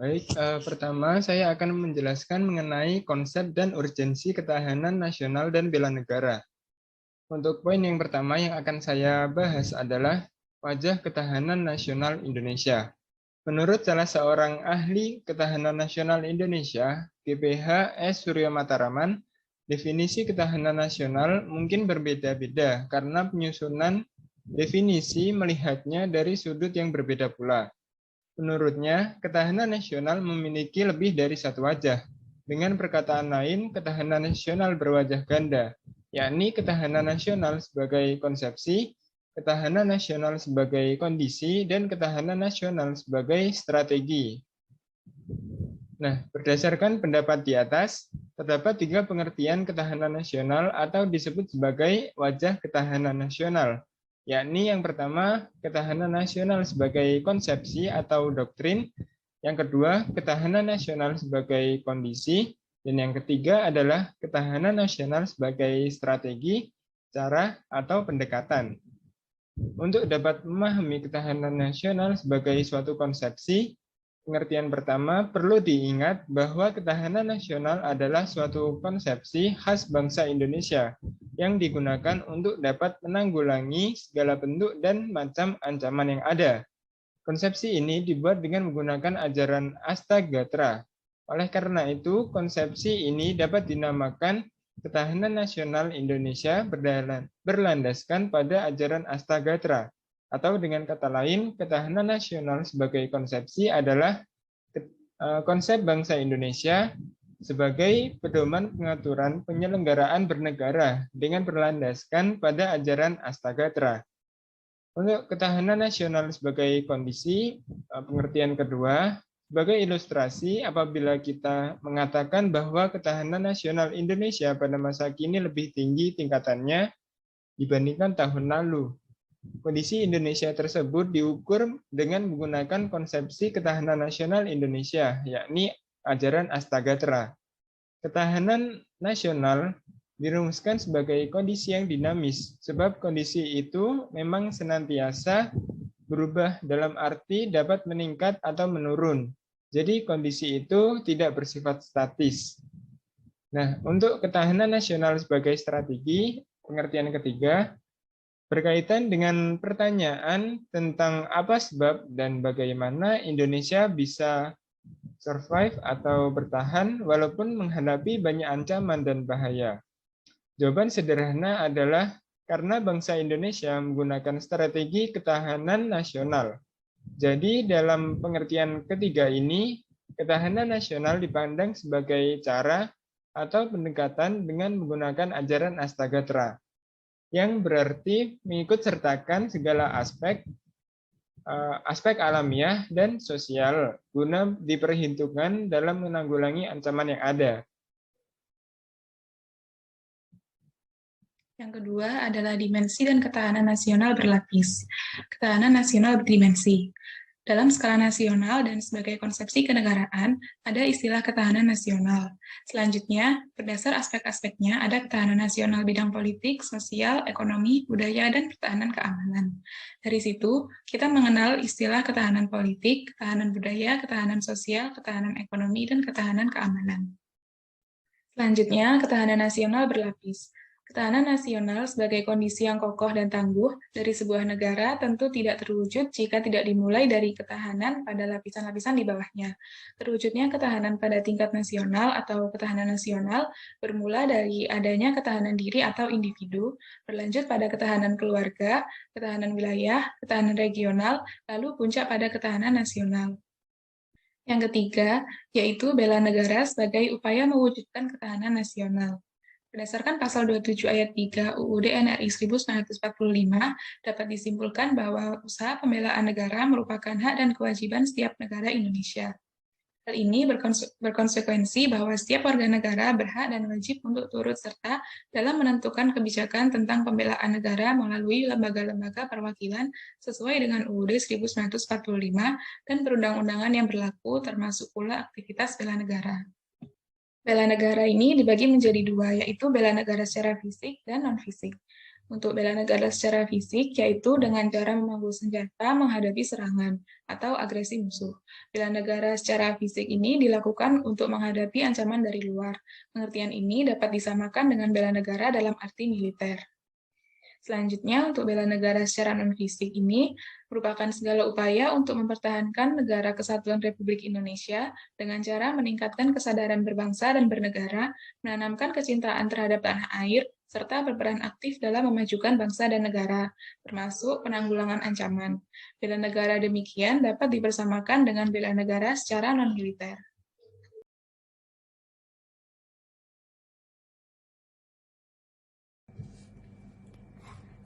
Baik, pertama saya akan menjelaskan mengenai konsep dan urgensi ketahanan nasional dan bela negara. Untuk poin yang pertama yang akan saya bahas adalah wajah ketahanan nasional Indonesia. Menurut salah seorang ahli ketahanan nasional Indonesia, GPH S. Surya Mataraman, definisi ketahanan nasional mungkin berbeda-beda karena penyusunan definisi melihatnya dari sudut yang berbeda pula. Menurutnya, ketahanan nasional memiliki lebih dari satu wajah. Dengan perkataan lain, ketahanan nasional berwajah ganda, yakni ketahanan nasional sebagai konsepsi, ketahanan nasional sebagai kondisi, dan ketahanan nasional sebagai strategi. Nah, berdasarkan pendapat di atas, terdapat 3 pengertian ketahanan nasional atau disebut sebagai wajah ketahanan nasional, yakni yang pertama, ketahanan nasional sebagai konsepsi atau doktrin, yang kedua, ketahanan nasional sebagai kondisi, dan yang ketiga adalah ketahanan nasional sebagai strategi, cara, atau pendekatan. Untuk dapat memahami ketahanan nasional sebagai suatu konsepsi, pengertian pertama perlu diingat bahwa ketahanan nasional adalah suatu konsepsi khas bangsa Indonesia yang digunakan untuk dapat menanggulangi segala bentuk dan macam ancaman yang ada. Konsepsi ini dibuat dengan menggunakan ajaran Astagatra. Oleh karena itu, konsepsi ini dapat dinamakan ketahanan nasional Indonesia berlandaskan pada ajaran Astagatra. Atau dengan kata lain, ketahanan nasional sebagai konsepsi adalah konsep bangsa Indonesia sebagai pedoman pengaturan penyelenggaraan bernegara dengan berlandaskan pada ajaran Astagatra. Untuk ketahanan nasional sebagai kondisi, pengertian kedua, sebagai ilustrasi apabila kita mengatakan bahwa ketahanan nasional Indonesia pada masa kini lebih tinggi tingkatannya dibandingkan tahun lalu. Kondisi Indonesia tersebut diukur dengan menggunakan konsepsi ketahanan nasional Indonesia, yakni ajaran Astagatra. Ketahanan nasional dirumuskan sebagai kondisi yang dinamis, sebab kondisi itu memang senantiasa berubah dalam arti dapat meningkat atau menurun. Jadi kondisi itu tidak bersifat statis. Nah, untuk ketahanan nasional sebagai strategi, pengertian ketiga, berkaitan dengan pertanyaan tentang apa sebab dan bagaimana Indonesia bisa survive atau bertahan walaupun menghadapi banyak ancaman dan bahaya. Jawaban sederhana adalah karena bangsa Indonesia menggunakan strategi ketahanan nasional. Jadi dalam pengertian ketiga ini, ketahanan nasional dipandang sebagai cara atau pendekatan dengan menggunakan ajaran Astagatra, yang berarti mengikut sertakan segala aspek alamiah dan sosial guna diperhitungkan dalam menanggulangi ancaman yang ada. Yang kedua adalah dimensi dan ketahanan nasional berlapis. Ketahanan nasional berdimensi. Dalam skala nasional dan sebagai konsepsi kenegaraan, ada istilah ketahanan nasional. Selanjutnya, berdasar aspek-aspeknya, ada ketahanan nasional bidang politik, sosial, ekonomi, budaya, dan pertahanan keamanan. Dari situ, kita mengenal istilah ketahanan politik, ketahanan budaya, ketahanan sosial, ketahanan ekonomi, dan ketahanan keamanan. Selanjutnya, ketahanan nasional berlapis. Ketahanan nasional sebagai kondisi yang kokoh dan tangguh dari sebuah negara tentu tidak terwujud jika tidak dimulai dari ketahanan pada lapisan-lapisan di bawahnya. Terwujudnya ketahanan pada tingkat nasional atau ketahanan nasional bermula dari adanya ketahanan diri atau individu, berlanjut pada ketahanan keluarga, ketahanan wilayah, ketahanan regional, lalu puncak pada ketahanan nasional. Yang ketiga, yaitu bela negara sebagai upaya mewujudkan ketahanan nasional. Berdasarkan pasal 27 ayat 3 UUD NRI 1945, dapat disimpulkan bahwa usaha pembelaan negara merupakan hak dan kewajiban setiap negara Indonesia. Hal ini berkonsekuensi bahwa setiap warga negara berhak dan wajib untuk turut serta dalam menentukan kebijakan tentang pembelaan negara melalui lembaga-lembaga perwakilan sesuai dengan UUD 1945 dan perundang-undangan yang berlaku, termasuk pula aktivitas bela negara. Bela negara ini dibagi menjadi dua, yaitu bela negara secara fisik dan non-fisik. Untuk bela negara secara fisik, yaitu dengan cara memanggul senjata menghadapi serangan atau agresi musuh. Bela negara secara fisik ini dilakukan untuk menghadapi ancaman dari luar. Pengertian ini dapat disamakan dengan bela negara dalam arti militer. Selanjutnya, untuk bela negara secara non-fisik ini merupakan segala upaya untuk mempertahankan negara kesatuan Republik Indonesia dengan cara meningkatkan kesadaran berbangsa dan bernegara, menanamkan kecintaan terhadap tanah air, serta berperan aktif dalam memajukan bangsa dan negara, termasuk penanggulangan ancaman. Bela negara demikian dapat dipersamakan dengan bela negara secara non-militer.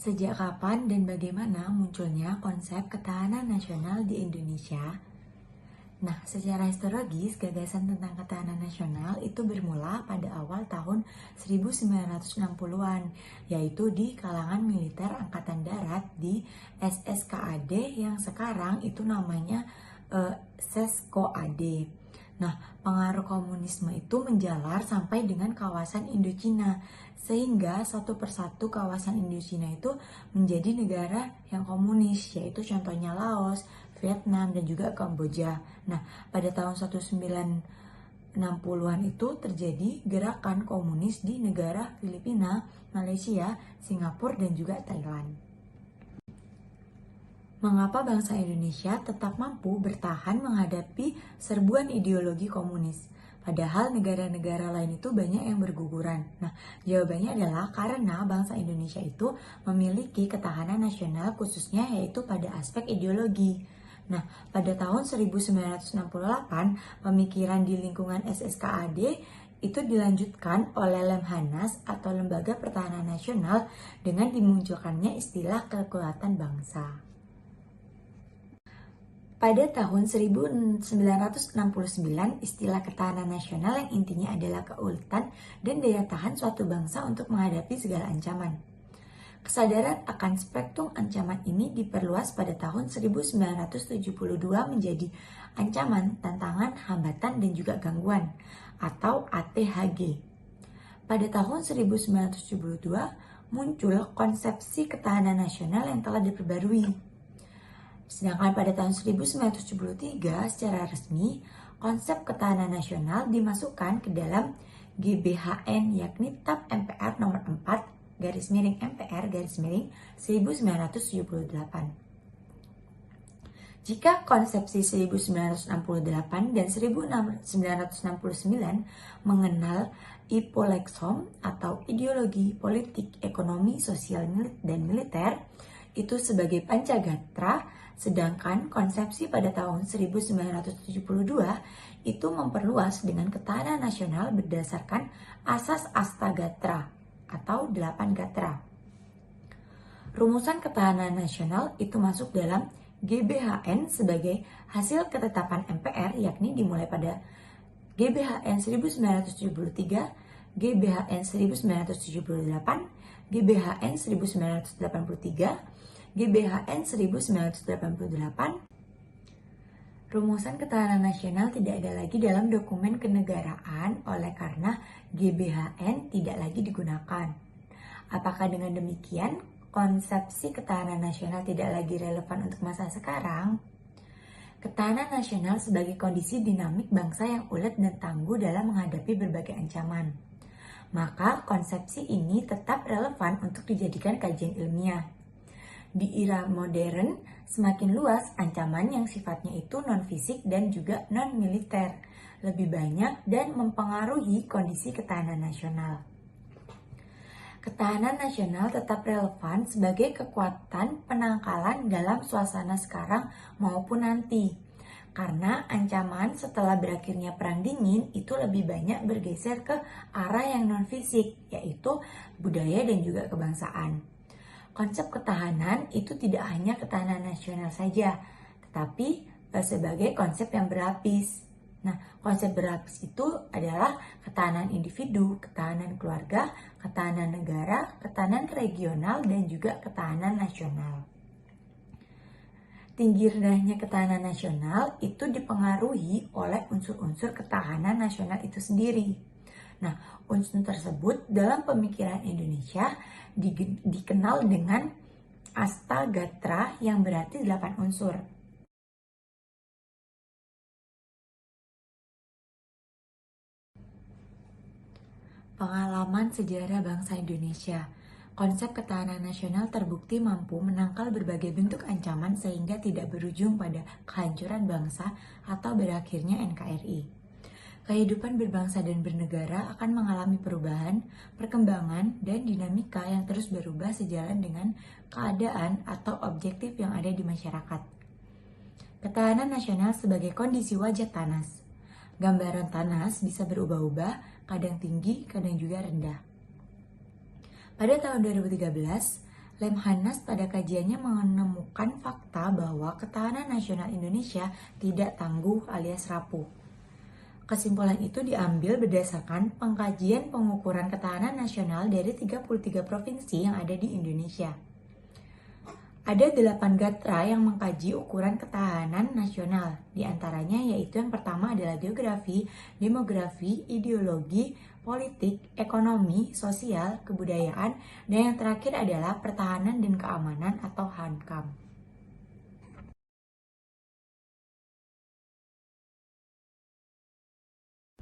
Sejak kapan dan bagaimana munculnya konsep ketahanan nasional di Indonesia? Nah, secara historis, gagasan tentang ketahanan nasional itu bermula pada awal tahun 1960-an, yaitu di kalangan militer Angkatan Darat di SSKAD yang sekarang itu namanya SESKOAD. Nah, pengaruh komunisme itu menjalar sampai dengan kawasan Indochina, sehingga satu persatu kawasan Indochina itu menjadi negara yang komunis, yaitu contohnya Laos, Vietnam, dan juga Kamboja. Nah, pada tahun 1960-an itu terjadi gerakan komunis di negara Filipina, Malaysia, Singapura, dan juga Thailand. Mengapa bangsa Indonesia tetap mampu bertahan menghadapi serbuan ideologi komunis? Padahal negara-negara lain itu banyak yang berguguran. Nah, jawabannya adalah karena bangsa Indonesia itu memiliki ketahanan nasional khususnya yaitu pada aspek ideologi. Nah, pada tahun 1968, pemikiran di lingkungan SSKAD itu dilanjutkan oleh Lemhanas atau Lembaga Pertahanan Nasional dengan dimunculkannya istilah kekuatan bangsa. Pada tahun 1969, istilah ketahanan nasional yang intinya adalah keuletan dan daya tahan suatu bangsa untuk menghadapi segala ancaman. Kesadaran akan spektrum ancaman ini diperluas pada tahun 1972 menjadi ancaman, tantangan, hambatan, dan juga gangguan atau ATHG. Pada tahun 1972 muncul konsepsi ketahanan nasional yang telah diperbarui. Sedangkan pada tahun 1973 secara resmi, konsep ketahanan nasional dimasukkan ke dalam GBHN yakni TAP MPR nomor 4 garis miring MPR garis miring 1978. Jika konsepsi 1968 dan 1969 mengenal Ipolexom atau ideologi politik, ekonomi, sosial, dan militer itu sebagai Pancagatra, sedangkan konsepsi pada tahun 1972 itu memperluas dengan ketahanan nasional berdasarkan asas Astagatra atau 8 gatra. Rumusan ketahanan nasional itu masuk dalam GBHN sebagai hasil ketetapan MPR yakni dimulai pada GBHN 1973, GBHN 1978, GBHN 1983, GBHN 1988. Rumusan ketahanan nasional tidak ada lagi dalam dokumen kenegaraan oleh karena GBHN tidak lagi digunakan. Apakah dengan demikian konsepsi ketahanan nasional tidak lagi relevan untuk masa sekarang? Ketahanan nasional sebagai kondisi dinamik bangsa yang ulet dan tangguh dalam menghadapi berbagai ancaman. Maka konsepsi ini tetap relevan untuk dijadikan kajian ilmiah. Di era modern, semakin luas ancaman yang sifatnya itu non-fisik dan juga non-militer, lebih banyak dan mempengaruhi kondisi ketahanan nasional. Ketahanan nasional tetap relevan sebagai kekuatan penangkalan dalam suasana sekarang maupun nanti. Karena ancaman setelah berakhirnya Perang Dingin itu lebih banyak bergeser ke arah yang non-fisik, yaitu budaya dan juga kebangsaan. Konsep ketahanan itu tidak hanya ketahanan nasional saja, tetapi sebagai konsep yang berlapis. Nah, konsep berlapis itu adalah ketahanan individu, ketahanan keluarga, ketahanan negara, ketahanan regional, dan juga ketahanan nasional. Tinggi rendahnya ketahanan nasional itu dipengaruhi oleh unsur-unsur ketahanan nasional itu sendiri. Nah, unsur tersebut dalam pemikiran Indonesia dikenal dengan Astagatra yang berarti 8 unsur. Pengalaman sejarah bangsa Indonesia. Konsep ketahanan nasional terbukti mampu menangkal berbagai bentuk ancaman sehingga tidak berujung pada kehancuran bangsa atau berakhirnya NKRI. Kehidupan berbangsa dan bernegara akan mengalami perubahan, perkembangan, dan dinamika yang terus berubah sejalan dengan keadaan atau objektif yang ada di masyarakat. Ketahanan nasional sebagai kondisi wajah Tanas. Gambaran Tanas bisa berubah-ubah, kadang tinggi, kadang juga rendah. Pada tahun 2013, Lemhanas pada kajiannya menemukan fakta bahwa ketahanan nasional Indonesia tidak tangguh alias rapuh. Kesimpulan itu diambil berdasarkan pengkajian pengukuran ketahanan nasional dari 33 provinsi yang ada di Indonesia. Ada 8 gatra yang mengkaji ukuran ketahanan nasional. Di antaranya yaitu yang pertama adalah geografi, demografi, ideologi, politik, ekonomi, sosial, kebudayaan, dan yang terakhir adalah pertahanan dan keamanan atau HANKAM.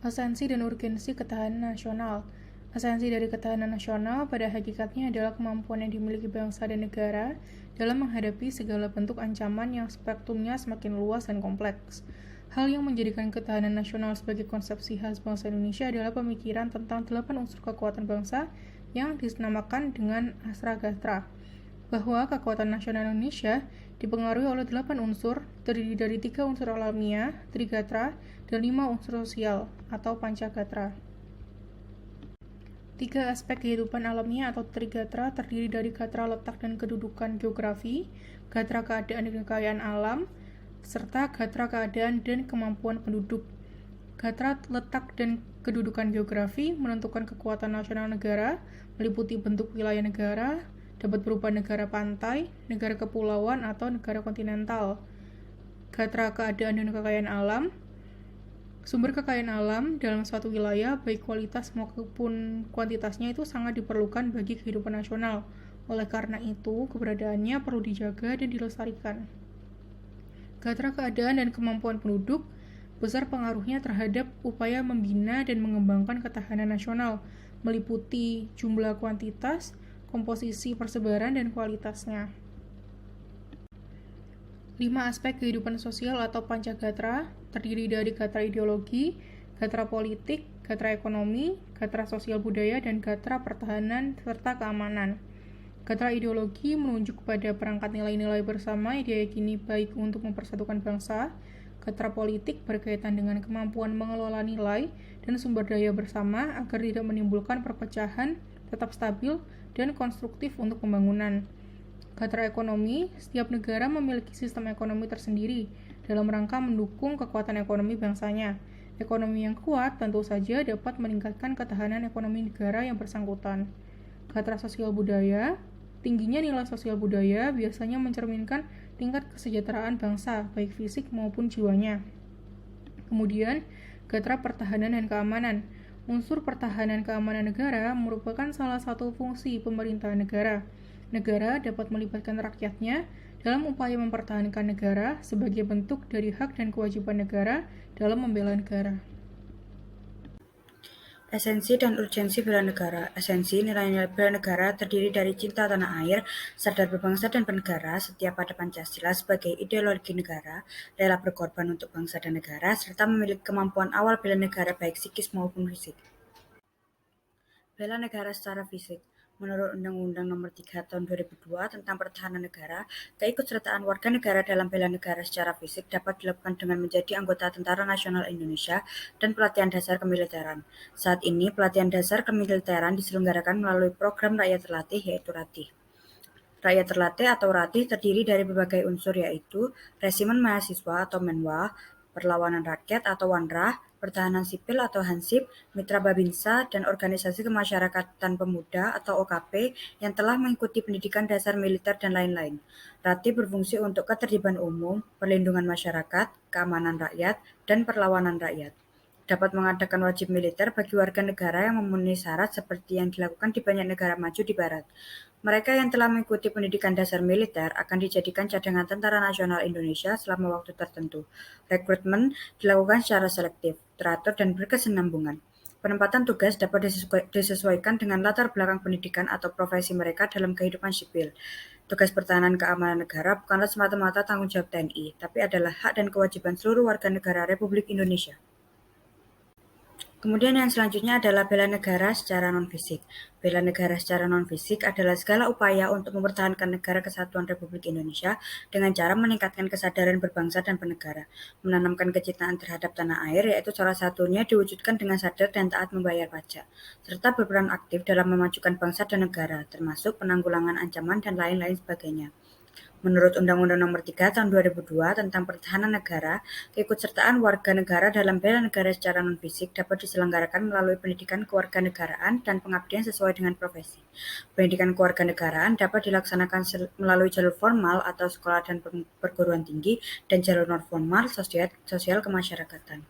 Esensi dan urgensi ketahanan nasional. Esensi dari ketahanan nasional pada hakikatnya adalah kemampuan yang dimiliki bangsa dan negara dalam menghadapi segala bentuk ancaman yang spektrumnya semakin luas dan kompleks. Hal yang menjadikan ketahanan nasional sebagai konsepsi khas bangsa Indonesia adalah pemikiran tentang 8 unsur kekuatan bangsa yang dinamakan dengan Astragatra, bahwa kekuatan nasional Indonesia dipengaruhi oleh 8 unsur, terdiri dari 3 unsur alamiah, Trigatra, dan 5 unsur sosial, atau Pancagatra. 3 aspek kehidupan alamiah atau Trigatra terdiri dari gatra letak dan kedudukan geografi, gatra keadaan dan kekayaan alam, serta gatra keadaan dan kemampuan penduduk. Gatra letak dan kedudukan geografi menentukan kekuatan nasional negara, meliputi bentuk wilayah negara, dapat berupa negara pantai, negara kepulauan, atau negara kontinental. Gatra keadaan dan kekayaan alam. Sumber kekayaan alam dalam suatu wilayah, baik kualitas maupun kuantitasnya, itu sangat diperlukan bagi kehidupan nasional. Oleh karena itu, keberadaannya perlu dijaga dan dilestarikan. Gatra keadaan dan kemampuan penduduk besar pengaruhnya terhadap upaya membina dan mengembangkan ketahanan nasional, meliputi jumlah kuantitas, komposisi persebaran, dan kualitasnya. 5 aspek kehidupan sosial atau Pancagatra terdiri dari gatra ideologi, gatra politik, gatra ekonomi, gatra sosial budaya, dan gatra pertahanan serta keamanan. Gatra ideologi menunjuk pada perangkat nilai-nilai bersama yang diyakini baik untuk mempersatukan bangsa. Gatra politik berkaitan dengan kemampuan mengelola nilai dan sumber daya bersama agar tidak menimbulkan perpecahan, tetap stabil, dan konstruktif untuk pembangunan. Gatra ekonomi, setiap negara memiliki sistem ekonomi tersendiri dalam rangka mendukung kekuatan ekonomi bangsanya. Ekonomi yang kuat tentu saja dapat meningkatkan ketahanan ekonomi negara yang bersangkutan. Gatra sosial budaya, tingginya nilai sosial budaya biasanya mencerminkan tingkat kesejahteraan bangsa, baik fisik maupun jiwanya. Kemudian, gatra pertahanan dan keamanan. Unsur pertahanan keamanan negara merupakan salah satu fungsi pemerintahan negara. Negara dapat melibatkan rakyatnya dalam upaya mempertahankan negara sebagai bentuk dari hak dan kewajiban negara dalam membela negara. Esensi dan urgensi bela negara. Esensi nilai-nilai bela negara terdiri dari cinta tanah air, sadar berbangsa dan bernegara, setia pada Pancasila sebagai ideologi negara, rela berkorban untuk bangsa dan negara, serta memiliki kemampuan awal bela negara baik psikis maupun fisik. Bela negara secara fisik. Menurut Undang-Undang Nomor 3 Tahun 2002 tentang Pertahanan Negara, keikutsertaan warga negara dalam bela negara secara fisik dapat dilakukan dengan menjadi anggota Tentara Nasional Indonesia dan pelatihan dasar kemiliteran. Saat ini, pelatihan dasar kemiliteran diselenggarakan melalui program Rakyat Terlatih, yaitu RATIH. Rakyat Terlatih atau RATIH terdiri dari berbagai unsur, yaitu Resimen Mahasiswa atau Menwa, Perlawanan Rakyat atau Wanrah, Pertahanan Sipil atau Hansip, Mitra Babinsa, dan Organisasi Kemasyarakatan Pemuda atau OKP yang telah mengikuti pendidikan dasar militer dan lain-lain. RATIH berfungsi untuk ketertiban umum, perlindungan masyarakat, keamanan rakyat, dan perlawanan rakyat. dapat mengadakan wajib militer bagi warga negara yang memenuhi syarat seperti yang dilakukan di banyak negara maju di Barat. Mereka yang telah mengikuti pendidikan dasar militer akan dijadikan cadangan Tentara Nasional Indonesia selama waktu tertentu. Rekrutmen dilakukan secara selektif, teratur, dan berkesinambungan. Penempatan tugas dapat disesuaikan dengan latar belakang pendidikan atau profesi mereka dalam kehidupan sipil. Tugas pertahanan keamanan negara bukanlah semata-mata tanggung jawab TNI, tapi adalah hak dan kewajiban seluruh warga negara Republik Indonesia. Kemudian yang selanjutnya adalah bela negara secara non-fisik. Bela negara secara non-fisik adalah segala upaya untuk mempertahankan negara kesatuan Republik Indonesia dengan cara meningkatkan kesadaran berbangsa dan bernegara, menanamkan kecintaan terhadap tanah air, yaitu salah satunya diwujudkan dengan sadar dan taat membayar pajak, serta berperan aktif dalam memajukan bangsa dan negara, termasuk penanggulangan ancaman dan lain-lain sebagainya. Menurut Undang-Undang Nomor 3 Tahun 2002 tentang Pertahanan Negara, keikutsertaan warga negara dalam bela negara secara non-fisik dapat diselenggarakan melalui pendidikan kewarganegaraan dan pengabdian sesuai dengan profesi. Pendidikan kewarganegaraan dapat dilaksanakan melalui jalur formal atau sekolah dan perguruan tinggi dan jalur non-formal sosial kemasyarakatan.